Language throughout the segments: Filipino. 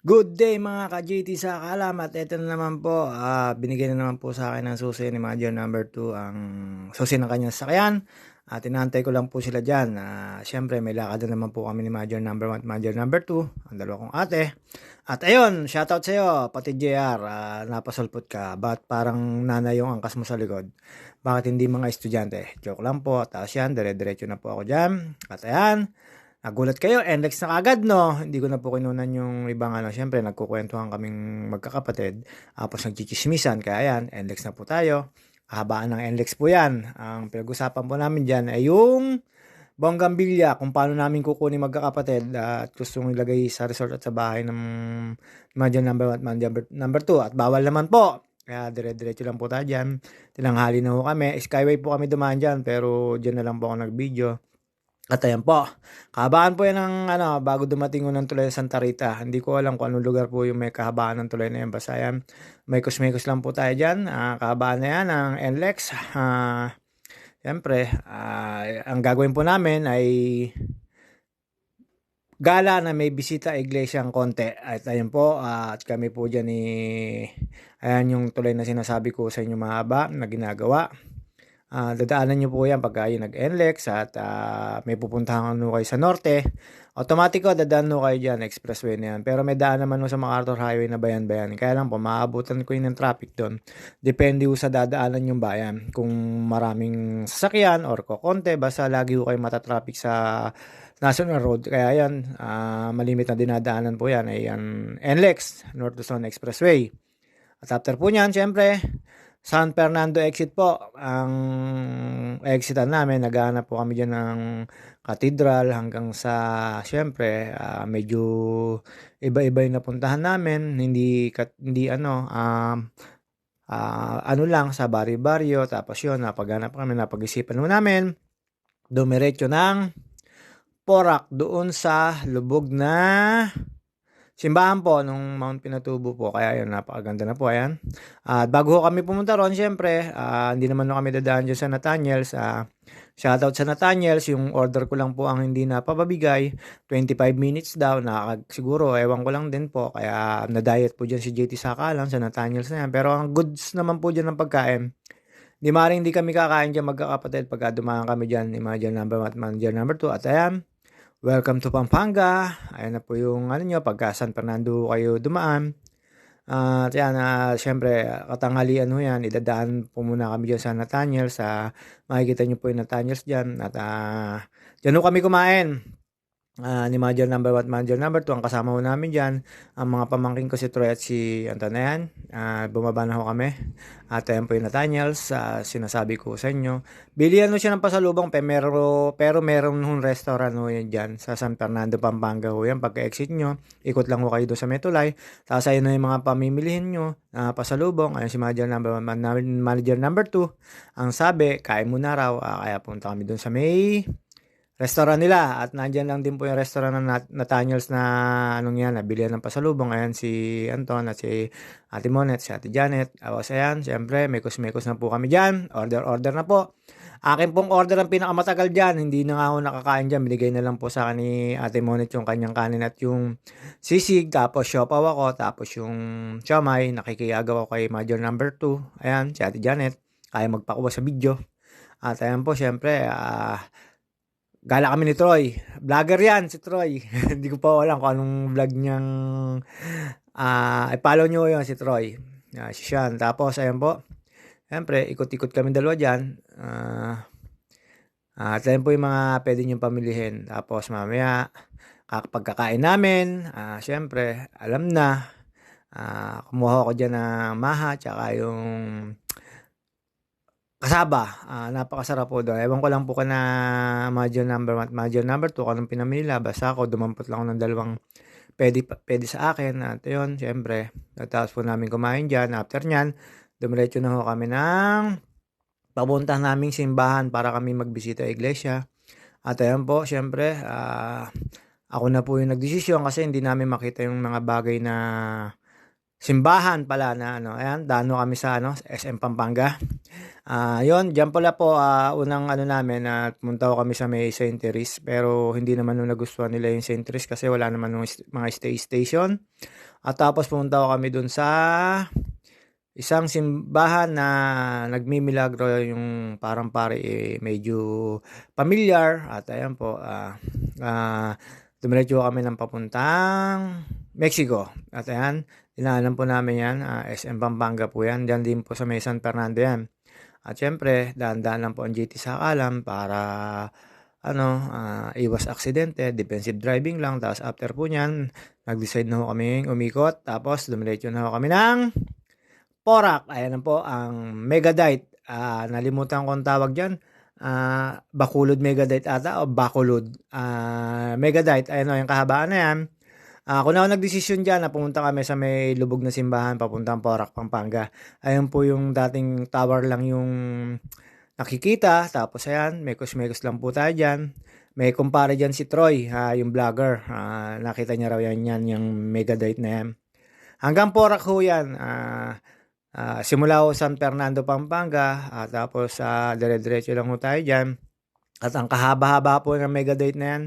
Good day mga ka-GT sa kalam at ito na naman po, binigay na naman po sa akin ng susi ni Major number 2 ang susi ng kanyang sakyan at inaantay ko lang po sila dyan. Siyempre may lakad na naman po kami ni Major number 1 at Major number 2, ang dalawa kong ate. At ayun, shoutout sa iyo, pati JR, napasulpot ka, ba't parang nanay yung angkas mo sa likod? Bakit hindi mga estudyante? Joke lang po, tapos yan, dire-diretso na po ako dyan. At ayan, nagulat kayo, NLEX na kagad, no? Hindi ko na po kinunan yung ibang syempre nagkukwentuhan kaming magkakapatid, tapos nagchichismisan, kaya yan, NLEX na po tayo. Kahabaan ng NLEX po yan. Ang pinag-usapan po namin dyan ay yung bonggambilya, kung paano namin kukunin magkakapatid at gustong ilagay sa resort at sa bahay ng Madyan number 1 at number 2 at bawal naman po. Kaya dire-diretso lang po tayo dyan. Tinanghali na po kami. Skyway po kami dumaan dyan pero dyan na lang po ako nag-video. At ayan po, kahabaan po yan ng bago dumating ko ng tulay sa Santa Rita. Hindi ko alam kung anong lugar po yung may kahabaan ng tulay na yan. Basta yan, may kusmekos lang po tayo dyan. Kahabaan na yan ng NLEX. Siyempre, ang gagawin po namin ay gala na may bisita iglesia ang konti. At ayun po, at kami po dyan ayan yung tulay na sinasabi ko sa inyo mahaba na ginagawa. Dadaanan nyo po yan pagka yung nag-NLEX at may pupuntahan nyo kayo sa norte. Automatiko, dadaan nyo kayo dyan, expressway na yan. Pero may daan naman sa MacArthur Highway na bayan-bayan. Kaya lang po, maabutan ko yun ng traffic doon. Depende sa dadaanan yung bayan. Kung maraming sasakyan or kokonte, basta lagi ko kayo matatraffic sa National Road. Kaya yan, malimit na dinadaanan po yan. Ay yan, NLEX, North Luzon Expressway. At after po niyan, syempre, San Fernando exit po ang exitan namin. Naghahanap po kami dyan ng cathedral hanggang sa syempre medyo iba-iba yung napuntahan namin. Hindi ano lang sa baryo-baryo. Tapos yun, napaghanap kami, napag-isipan namin dumiretso ng Porac doon sa lubog na simbahan po nung Mount Pinatubo po. Kaya yun, napakaganda na po. Ayan. At bago kami pumunta ron, syempre, hindi naman kami dadaan dyan sa Nathaniels. Shoutout sa Nathaniels. Yung order ko lang po ang hindi napapabigay. 25 minutes daw. Siguro, ewan ko lang din po. Kaya na-diet po dyan si JT Sakalan sa Nathaniels na yan. Pero ang goods naman po dyan ng pagkain. Hindi kami kakain dyan magkakapatid pagka dumaan kami dyan. Imagine number 1 at manager number 2. At ayan, welcome to Pampanga. Ayan na po yung pagka San Fernando kayo dumaan. At yan, syempre, katanghalian yan, idadaan po muna kami dyan sa Nathaniels. Makikita nyo po yung Nathaniels dyan. At dyan kami kumain. Ni Manager number 1 Manager number 2, ang kasama ho namin dyan, ang mga pamangkin ko si Troy at si Antonayan. Bumaba na ho kami. At ayan po yung Nathaniels, sinasabi ko sa inyo. Bilihan ho siya ng pasalubong, pero meron hong restaurant ho yan dyan sa San Fernando, Pampanga ho yan. Pagka-exit nyo, ikot lang ho kayo doon sa Metulay. Tapos ayun na yung mga pamimilihin nyo, pasalubong. Ayun si Manager number 1, Manager number 2. Ang sabi, kain muna raw. Kaya punta kami doon sa may restaurant nila at nandyan lang din po yung restaurant ng Nathaniels na nabilihan ng pasalubong. Ayan si Anton at si Ate Monet, si Ate Janet. Ayan, syempre, mekos-mekos na po kami dyan. Order na po. Akin pong order ang pinakamatagal dyan. Hindi na nga ako nakakain dyan. Binigay na lang po sa akin ni Ate Monet yung kanyang kanin at yung sisig. Tapos siopaw ako. Tapos yung siomay. Nakikiyagaw ako kay Major number 2. Ayan, si Ate Janet. Kaya magpakuha sa video. At ayan po, syempre, gala kami ni Troy. Vlogger yan, si Troy. Hindi ko pa alam kung anong vlog niyang i-follow nyo yun, si Troy. Si Sean. Tapos, ayan po. Siyempre, ikot-ikot kami dalawa dyan. At ayan po yung mga pwede nyo pamilihin. Tapos, mamaya, pagkakain namin, siyempre, alam na, kumuha ko dyan ng maha, tsaka yung kasaba. Napakasarap po doon. Ewan ko lang po ka na Major number 1 at Major number 2 kung anong pinamili nila. Basta ako, dumampot lang ako ng dalawang pwede sa akin. At yun, syempre, natapos po namin kumain dyan. After nyan, dumiretso na ho kami ng papunta naming simbahan para kami magbisita iglesia. At ayan po, syempre, ako na po yung nagdesisyon kasi hindi namin makita yung mga bagay na simbahan pala na ayan, dano kami sa SM Pampanga. Yon, diyan pala po unang namin na pumunta kami sa may St. Therese, pero hindi naman nagustuhan nila yung St. Therese kasi wala naman mga stay station. At tapos pumunta kami dun sa isang simbahan na nagmimilagro, yung parang pare medyo familiar. At ayan po, dumiretso kami ng papuntang Mexico. At ayan, dinaanan po namin yan, SM Pampanga po yan. Diyan din po sa may San Fernando yan. At syempre, daan-daan lang po ang GT sa Kalam para iwas aksidente, defensive driving lang. Tapos after po nyan, nag-decide na ho kami umikot. Tapos dumiretso na ho kami ng Porac. Ayan na po ang Megadite. Nalimutan ko ang tawag dyan. Bacolod Megadite ata o Bacolod Megadite. Ayan o, yung kahabaan na yan. Kung ako nagdesisyon dyan na pumunta kami sa may lubog na simbahan papuntang Porac, Pampanga. Ayun po yung dating tower lang yung nakikita. Tapos ayan, mekos-mekos lang po tayo dyan. May kumpare dyan si Troy, yung vlogger. Nakita niya raw yan yung Megadite na yan. Hanggang Porac ho yan. Simula ho San Fernando, Pampanga. Tapos dire-diretso lang ho tayo dyan. At ang kahaba-haba po ng Megadite na yan.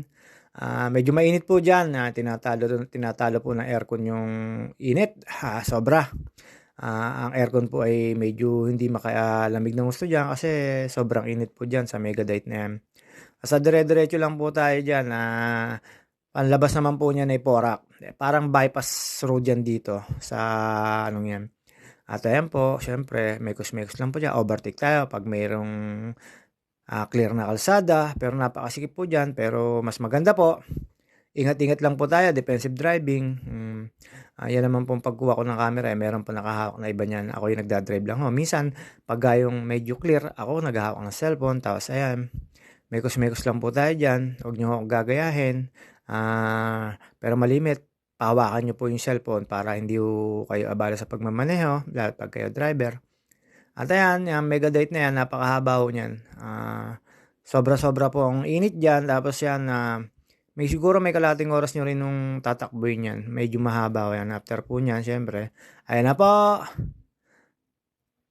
Medyo mainit po dyan. Tinatalo po ng aircon yung init. Sobra. Ang aircon po ay medyo hindi makalamig ng gusto dyan kasi sobrang init po dyan sa Megadite na yan. Sa dire-diretso lang po tayo dyan. Panlabas naman po niya na Porac. Parang bypass road yan dito sa anong yan. At ayan po, syempre, mekos-mekos lang po dyan. Overtake tayo pag mayroong clear na kalsada. Pero napakasikip po dyan. Pero mas maganda po. Ingat-ingat lang po tayo. Defensive driving. Yan naman pong pagkuha ko ng camera. Meron po nakahawak na iba niyan. Ako yung nagdadrive lang. Minsan, pag yung medyo clear, ako naghahawak ng cellphone. Tapos ayan, mekos-mekos lang po tayo dyan. Huwag nyo akong gagayahin. Pero malimit. Pahawakan nyo po yung cellphone para hindi kayo abala sa pagmamaneho, lalo pag kayo driver. At ayan, yung Megadite na yan, napakahaba ho niyan. Sobra-sobra po ang init dyan. Tapos yan, siguro may kalating oras nyo rin nung tatakboy niyan. Medyo mahaba ho yan. After po niyan, syempre. Ayan na po.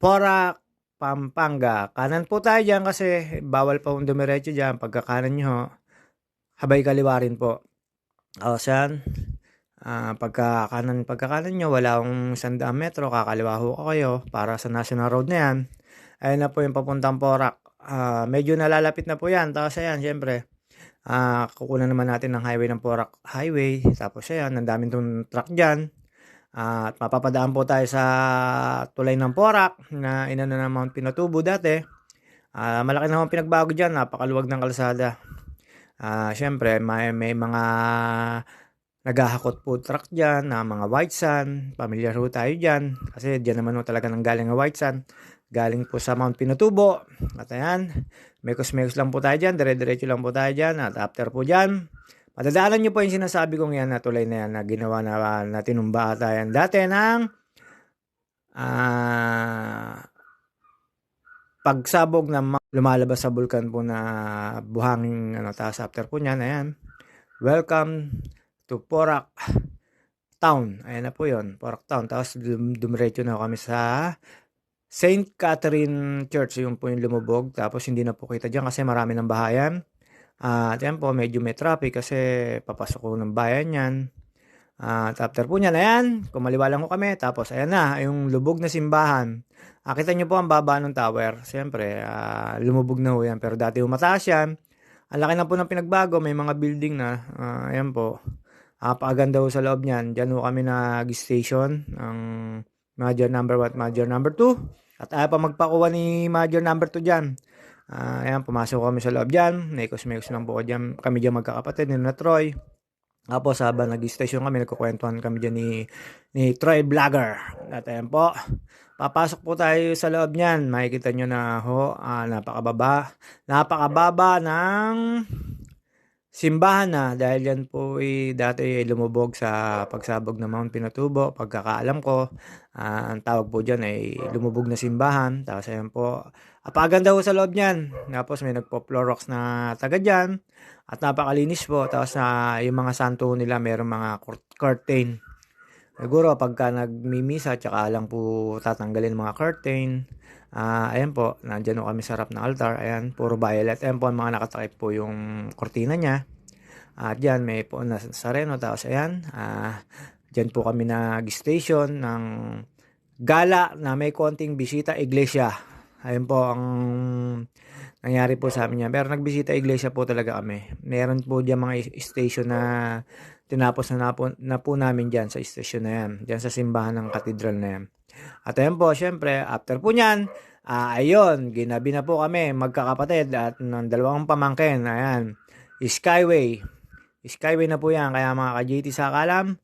Porac, Pampanga. Kanan po tayo dyan kasi bawal pa kung dumiretso dyan. Pagkakanan nyo, habay kaliwa rin po. Saan? Pagkakanan nyo, wala akong 100 metro, kakaliwa ho kayo para sa national road na yan. Ayun na po yung papuntang Porac. Medyo nalalapit na po yan. Tapos ayan, syempre, kukunan naman natin ng highway ng Porac Highway. Tapos ayan, ang daming tong truck dyan. At mapapadaan po tayo sa tulay ng Porac na inano ng Mount Pinatubo dati. Malaki naman pinagbago dyan, napakaluwag ng kalsada. Syempre, may mga naghahakot po truck dyan na mga white sand. Familiar ho tayo dyan. Kasi dyan naman ho talaga nang galing ang white sand. Galing po sa Mount Pinatubo. At ayan, mekos-mekos lang po tayo dyan. Dire-diretso lang po tayo dyan. At after po dyan, matadaanan nyo po yung sinasabi kong yan na tulay na yan na ginawa na tinumba ata yan. Dati ng pagsabog na lumalabas sa bulkan po na buhangin. Tapos after po nyan, ayan, welcome to Porac Town. Ayan na po yun, Porac Town. Tapos dumiretso na kami sa St. Catherine Church. Yung po yung lumubog. Tapos hindi na po kita dyan kasi marami ng bahayan. At yan po, medyo may traffic kasi papasok ko ng bayan yan. At after po nyan, ayan, kumaliwa lang ko kami. Tapos ayan na, yung lubog na simbahan. Kita nyo po ang baba ng tower. Siyempre, lumubog na ho yan. Pero dati mataas yan. Ang laki na po ng pinagbago. May mga building na. Ayan po. Paaganda ho sa loob niyan. Diyan ho kami nag-station. Ang Major number 1 at Major number 2. At ayaw pa magpakuha ni Major number 2 dyan. Ayan, pumasok kami sa loob dyan. Mekos-mekos lang po kami dyan magkakapatid ni Troy. Tapos habang nag-station kami, nagkukwentuhan kami dyan ni Troy Vlogger. At ayan po, papasok po tayo sa loob niyan. Makikita nyo na napakababa ng simbahan na. Dahil yan po dati lumubog sa pagsabog ng Mount Pinatubo. Pagkakaalam ko, ang tawag po dyan ay lumubog na simbahan. Tapos ayan po, apaganda po sa loob niyan. Tapos may nagpo-Clorox na taga dyan. At napakalinis po. Tapos yung mga santo nila mayroong mga curtain. Siguro pagka nagmimisa, tsaka lang po tatanggalin mga curtain. Ayan po, nandyan po kami sa harap ng altar. Ayan, puro violet. Ayan po, mga nakatakip po yung kortina niya. At dyan, may po na sareno. Tapos ayan, Diyan po kami nag-station ng gala na may konting bisita iglesia. Ayun po ang nangyari po sa amin yan. Pero nagbisita iglesia po talaga kami. Meron po diyan mga station na tinapos na po namin diyan sa station na yan. Diyan sa simbahan ng katedral na yan. At ayun po, syempre, after po niyan, ayun, ginabi na po kami, magkakapatid at ng dalawang pamangkin. Ayan, Skyway. Skyway na po yan. Kaya mga ka-JT sa kalam,